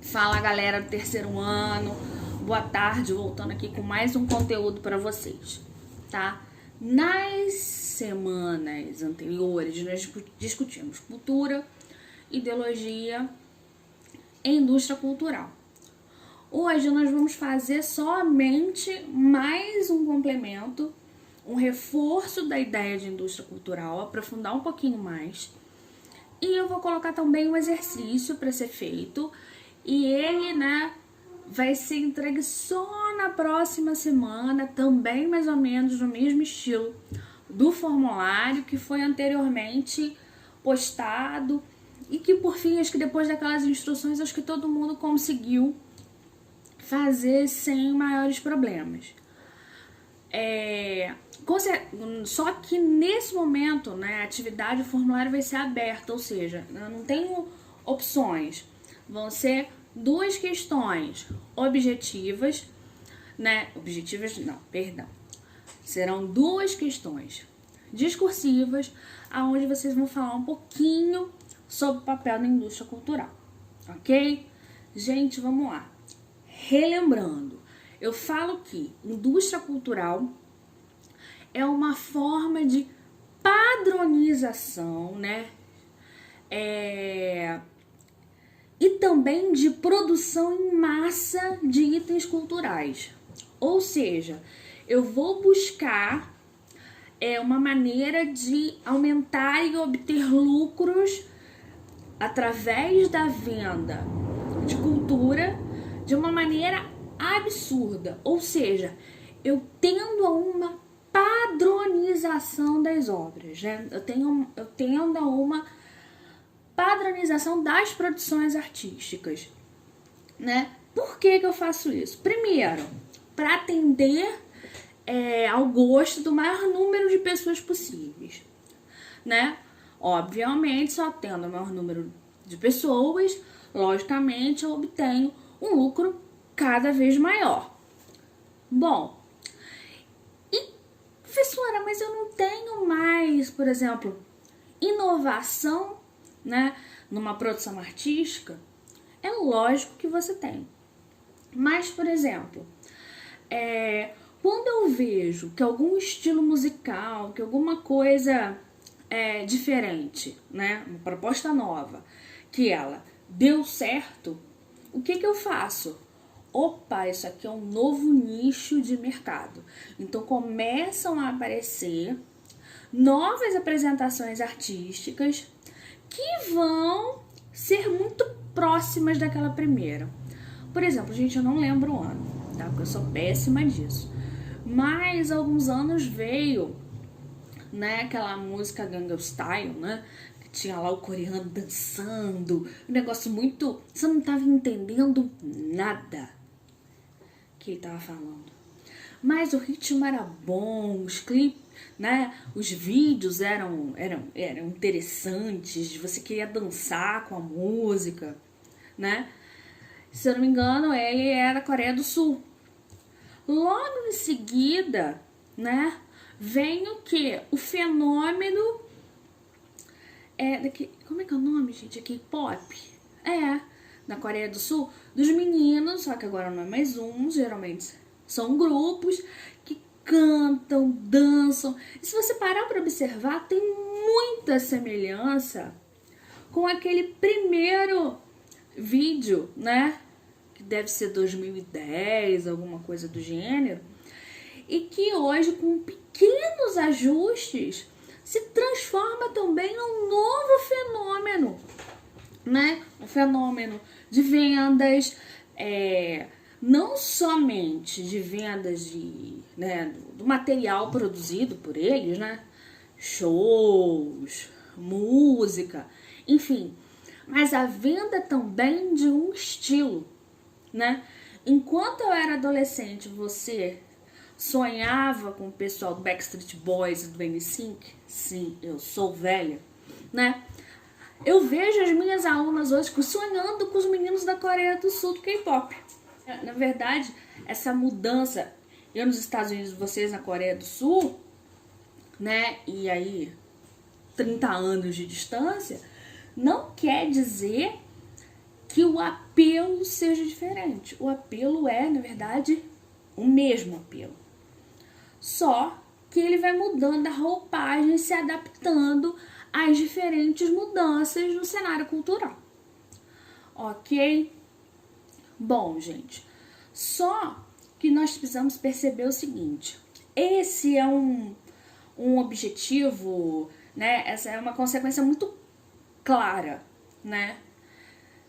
Fala galera do terceiro ano, boa tarde, voltando aqui com mais um conteúdo para vocês, tá? Nas semanas anteriores nós discutimos cultura, ideologia e indústria cultural. Hoje nós vamos fazer somente mais um complemento, um reforço da ideia de indústria cultural, aprofundar um pouquinho mais. E eu vou colocar também um exercício para ser feito. E ele, vai ser entregue só na próxima semana, também mais ou menos no mesmo estilo do formulário que foi anteriormente postado e que por fim, acho que depois daquelas instruções, acho que todo mundo conseguiu fazer sem maiores problemas. Só que nesse momento, a atividade, o formulário vai ser aberto, ou seja, eu não tenho opções. Vão ser duas questões objetivas, Serão duas questões discursivas, aonde vocês vão falar um pouquinho sobre o papel da indústria cultural, ok? Gente, vamos lá. Relembrando, eu falo que indústria cultural é uma forma de padronização, e também de produção em massa de itens culturais. Ou seja, eu vou buscar uma maneira de aumentar e obter lucros através da venda de cultura de uma maneira absurda. Ou seja, eu tendo a uma padronização das obras, Eu tendo a uma padronização das produções artísticas, Por que eu faço isso? Primeiro, para atender ao gosto do maior número de pessoas possíveis, Obviamente, só tendo o maior número de pessoas, logicamente, eu obtenho um lucro cada vez maior. Bom, e professora, mas eu não tenho mais, por exemplo, inovação, numa produção artística? É lógico que você tem. Mas, por exemplo, quando eu vejo que algum estilo musical, que alguma coisa diferente, uma proposta nova, que ela deu certo, o que eu faço? Opa, isso aqui é um novo nicho de mercado. Então começam a aparecer novas apresentações artísticas que vão ser muito próximas daquela primeira. Por exemplo, gente, eu não lembro o ano, Porque eu sou péssima disso. Mas há alguns anos veio, aquela música Gangnam Style, Que tinha lá o coreano dançando, um negócio muito... Você não tava entendendo nada que ele tava falando. Mas o ritmo era bom, os clipes, os vídeos eram interessantes, você queria dançar com a música, Se eu não me engano, ele era da Coreia do Sul. Logo em seguida, vem o quê? O fenômeno como é que é o nome, gente? É K-pop? Na Coreia do Sul, dos meninos, só que agora não é mais um, geralmente são grupos que cantam, dançam. E se você parar para observar, tem muita semelhança com aquele primeiro vídeo, que deve ser 2010, alguma coisa do gênero, e que hoje, com pequenos ajustes, se transforma também num novo fenômeno, Um fenômeno de vendas, não somente de vendas do material produzido por eles, Shows, música, enfim, mas a venda também de um estilo, Enquanto eu era adolescente, você sonhava com o pessoal do Backstreet Boys e do NSYNC? Sim, eu sou velha, Eu vejo as minhas alunas hoje sonhando com os meninos da Coreia do Sul do K-pop. Na verdade, essa mudança, eu nos Estados Unidos, vocês na Coreia do Sul, E aí, 30 anos de distância, não quer dizer que o apelo seja diferente. O apelo é, na verdade, o mesmo apelo. Só que ele vai mudando a roupagem e se adaptando às diferentes mudanças no cenário cultural. Ok? Bom, gente, só que nós precisamos perceber o seguinte: esse é um objetivo, né? Essa é uma consequência muito clara, né,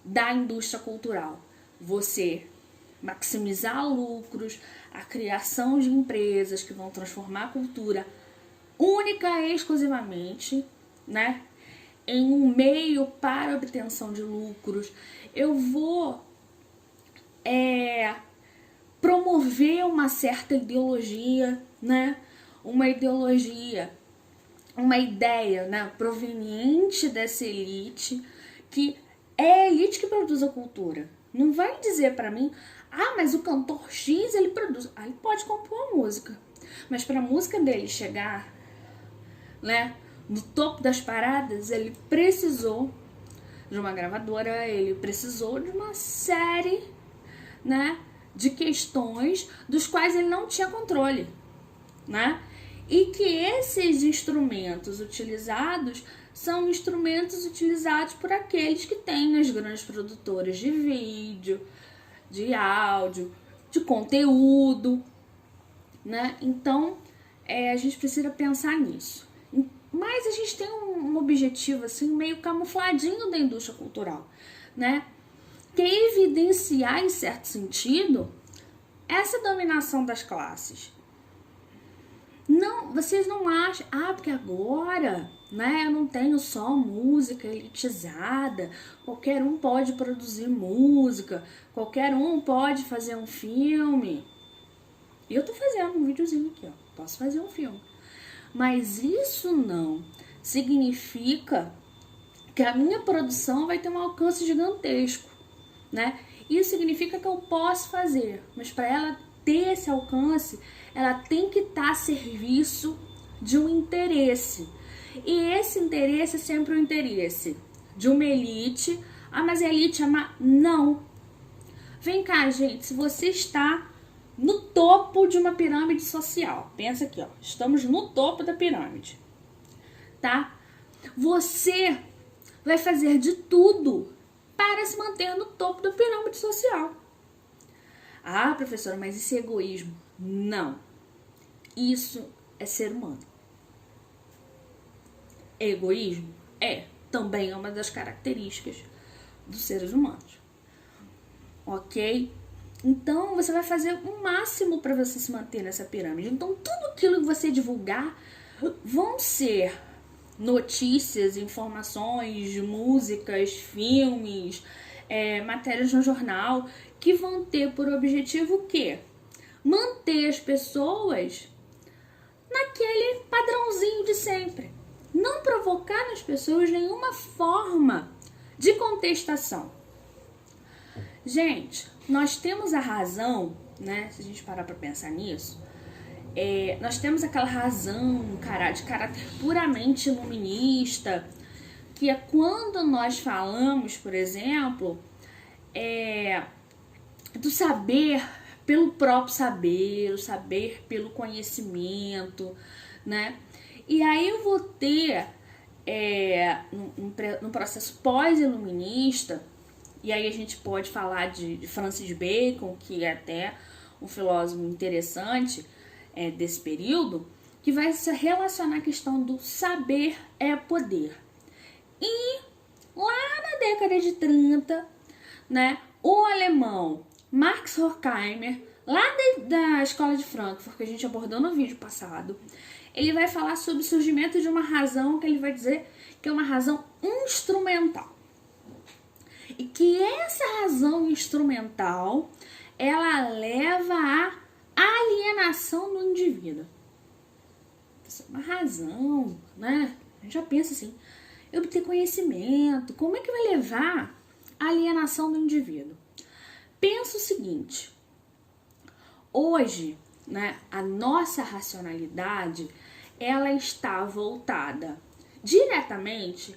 da indústria cultural. Você maximizar lucros, a criação de empresas que vão transformar a cultura única e exclusivamente, né, em um meio para obtenção de lucros. Eu vou promover uma certa ideologia, né, uma ideologia, uma ideia, né, proveniente dessa elite, que é a elite que produz a cultura. Não vai dizer pra mim, mas o cantor X, ele produz. Ele pode compor a música, mas pra música dele chegar, né, no topo das paradas, ele precisou de uma gravadora, ele precisou de uma série, né, de questões dos quais ele não tinha controle, né? E que esses instrumentos utilizados são instrumentos utilizados por aqueles que têm as grandes produtoras de vídeo, de áudio, de conteúdo, né? Então, a gente precisa pensar nisso. Mas a gente tem um objetivo assim meio camufladinho da indústria cultural, né? Que é evidenciar, em certo sentido, essa dominação das classes. Não, vocês não acham, porque agora, né, eu não tenho só música elitizada, qualquer um pode produzir música, qualquer um pode fazer um filme. E eu tô fazendo um videozinho aqui, ó, posso fazer um filme. Mas isso não significa que a minha produção vai ter um alcance gigantesco, né? Isso significa que eu posso fazer, mas para ela ter esse alcance, ela tem que estar a serviço de um interesse. E esse interesse é sempre o interesse de uma elite. Mas a elite ama? Não. Vem cá, gente, se você está no topo de uma pirâmide social, pensa aqui, ó, estamos no topo da pirâmide, tá? Você vai fazer de tudo para se manter no topo da pirâmide social. Professora, mas isso é egoísmo? Não. Isso é ser humano. Egoísmo? Também é uma das características dos seres humanos. Ok? Então, você vai fazer o máximo para você se manter nessa pirâmide. Então, tudo aquilo que você divulgar vão ser notícias, informações, músicas, filmes, matérias no jornal, que vão ter por objetivo o quê? Manter as pessoas naquele padrãozinho de sempre. Não provocar nas pessoas nenhuma forma de contestação. Gente, nós temos a razão, né? Se a gente parar para pensar nisso, nós temos aquela razão de caráter puramente iluminista, que é quando nós falamos, por exemplo, do saber pelo próprio saber, o saber pelo conhecimento, né? E aí eu vou ter, no processo pós-iluminista, e aí a gente pode falar de Francis Bacon, que é até um filósofo interessante desse período, que vai se relacionar a questão do saber é poder. E lá na década de 30, né, o alemão Max Horkheimer, lá da Escola de Frankfurt, que a gente abordou no vídeo passado, ele vai falar sobre o surgimento de uma razão que ele vai dizer que é uma razão instrumental. E que essa razão instrumental, ela leva à alienação do indivíduo. Uma razão, né? A gente já pensa assim, eu obter conhecimento, como é que vai levar à alienação do indivíduo? Pensa o seguinte, hoje, né, a nossa racionalidade, ela está voltada diretamente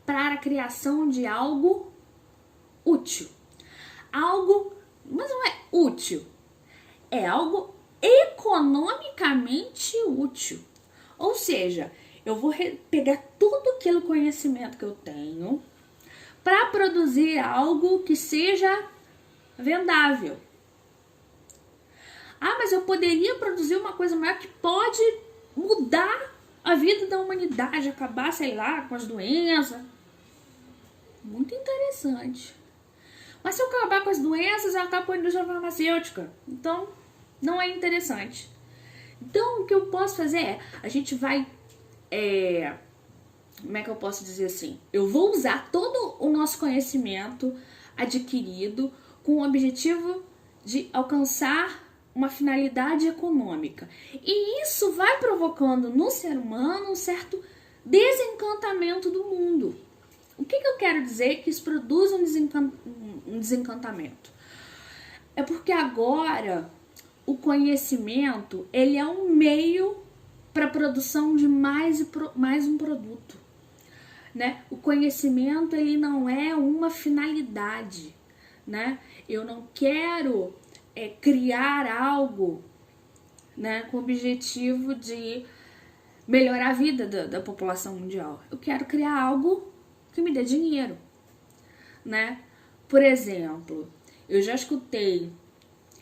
para a criação de algo útil. Algo, mas não é útil, é algo economicamente útil. Ou seja, eu vou pegar todo aquele conhecimento que eu tenho para produzir algo que seja vendável. Ah, mas eu poderia produzir uma coisa maior que pode mudar a vida da humanidade, acabar, sei lá, com as doenças. Muito interessante. Mas se eu acabar com as doenças, eu acabo com a indústria farmacêutica. Então, não é interessante. Então, o que eu posso fazer é, a gente vai, como é que eu posso dizer assim? Eu vou usar todo o nosso conhecimento adquirido com o objetivo de alcançar uma finalidade econômica. E isso vai provocando no ser humano um certo desencantamento do mundo. O que eu quero dizer que isso produz um desencantamento? É porque agora o conhecimento, ele é um meio para a produção de mais um produto, né? O conhecimento, ele não é uma finalidade, né? Eu não quero criar algo, né, com o objetivo de melhorar a vida da população mundial. Eu quero criar algo que me dê dinheiro, né? Por exemplo, eu já escutei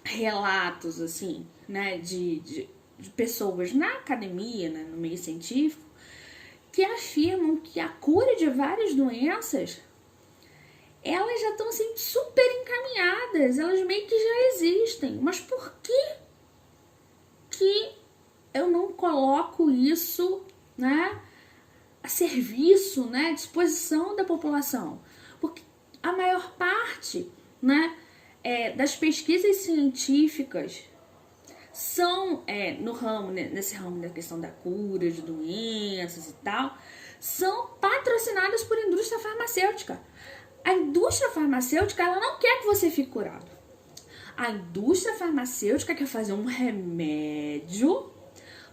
relatos assim, né, de pessoas na academia, né, no meio científico, que afirmam que a cura de várias doenças, elas já estão assim super encaminhadas, elas meio que já existem. Mas por que eu não coloco isso, né, a serviço, né, à disposição da população? Porque a maior parte, né, das pesquisas científicas são no ramo, né, nesse ramo da questão da cura de doenças e tal, são patrocinadas por indústria farmacêutica. A indústria farmacêutica, ela não quer que você fique curado. A indústria farmacêutica quer fazer um remédio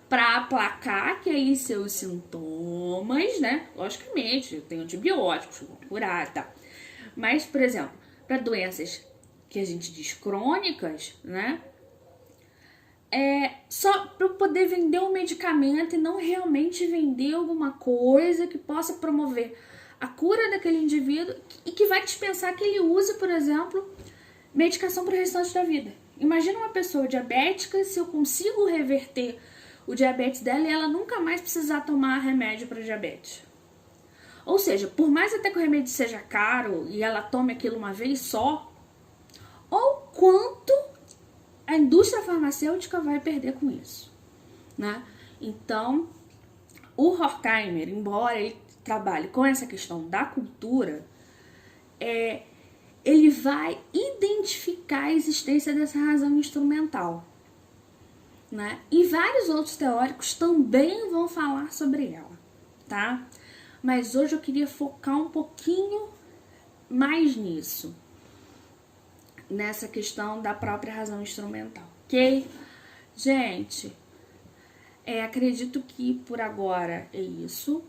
para aplacar aqueles seus sintomas, né? Logicamente, tem antibióticos que vão curar e tal. Mas, por exemplo, para doenças que a gente diz crônicas, né? Só para poder vender um medicamento e não realmente vender alguma coisa que possa promover a cura daquele indivíduo e que vai dispensar que ele use, por exemplo, medicação para o restante da vida. Imagina uma pessoa diabética, se eu consigo reverter o diabetes dela e ela nunca mais precisar tomar remédio para diabetes. Ou seja, por mais até que o remédio seja caro e ela tome aquilo uma vez só, ou quanto a indústria farmacêutica vai perder com isso, né? Então, o Horkheimer, embora ele trabalhe com essa questão da cultura, ele vai identificar a existência dessa razão instrumental, né? E vários outros teóricos também vão falar sobre ela, tá? Mas hoje eu queria focar um pouquinho mais nisso, nessa questão da própria razão instrumental, ok? Gente, acredito que por agora é isso.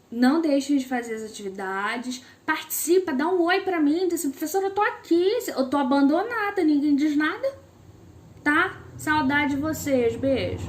Não deixem de fazer as atividades, participa, dá um oi pra mim, diz assim, professora, eu tô aqui, eu tô abandonada, ninguém diz nada, tá? Saudade de vocês, beijo.